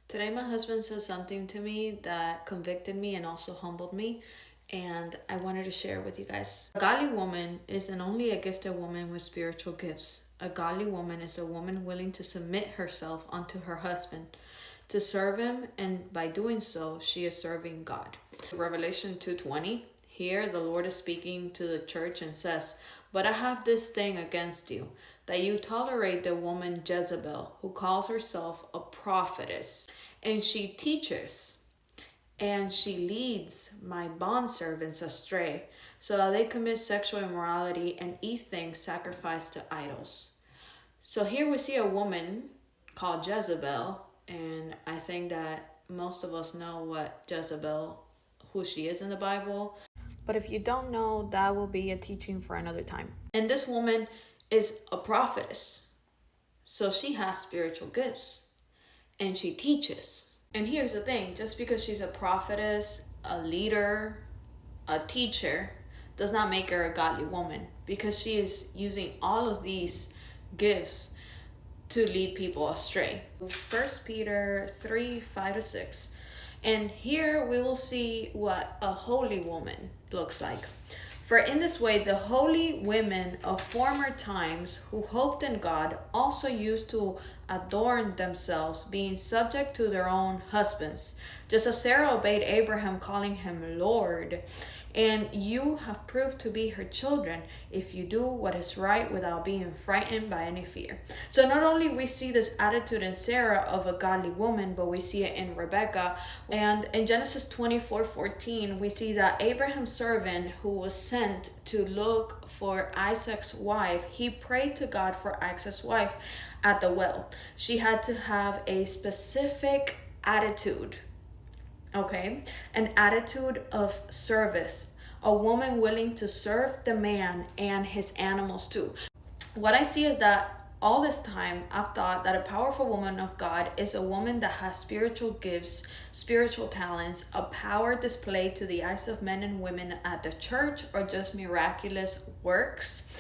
Today, my husband said something to me that convicted me and also humbled me, and I wanted to share it with you guys. A godly woman isn't only a gifted woman with spiritual gifts. A godly woman is a woman willing to submit herself unto her husband, to serve him, and by doing so, she is serving God. Revelation 2:20. Here, the Lord is speaking to the church and says, "But I have this thing against you, that you tolerate the woman Jezebel, who calls herself a prophetess, and she teaches, and she leads my bondservants astray, so that they commit sexual immorality and eat things sacrificed to idols." So here we see a woman called Jezebel, and I think that most of us know what Jezebel, who she is in the Bible. But if you don't know, that will be a teaching for another time. And this woman is a prophetess. So she has spiritual gifts and she teaches. And here's the thing, just because she's a prophetess, a leader, a teacher, does not make her a godly woman, because she is using all of these gifts to lead people astray. 1 Peter 3:5-6. And here we will see what a holy woman looks like. For in this way, the holy women of former times who hoped in God also used to adorn themselves, being subject to their own husbands, just as Sarah obeyed Abraham, calling him Lord. And you have proved to be her children if you do what is right without being frightened by any fear. So not only we see this attitude in Sarah of a godly woman, but we see it in Rebecca. And in Genesis 24:14, we see that Abraham's servant, who was sent to look for Isaac's wife, he prayed to God for Isaac's wife at the well. She had to have a specific attitude. Okay, an attitude of service, a woman willing to serve the man and his animals too. What I see is that all this time I've thought that a powerful woman of God is a woman that has spiritual gifts, spiritual talents, a power displayed to the eyes of men and women at the church, or just miraculous works.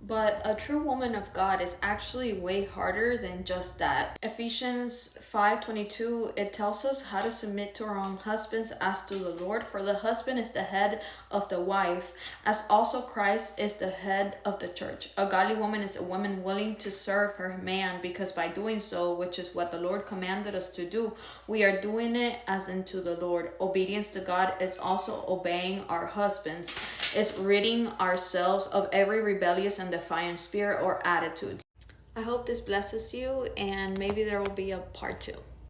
But a true woman of God is actually way harder than just that. Ephesians 5:22, it tells us how to submit to our own husbands as to the Lord, for the husband is the head of the wife, as also Christ is the head of the church. A godly woman is a woman willing to serve her man, because by doing so, which is what the Lord commanded us to do, we are doing it as unto the Lord. Obedience to God is also obeying our husbands. It's ridding ourselves of every rebellious and defiant spirit or attitude. I hope this blesses you, and maybe there will be a part 2.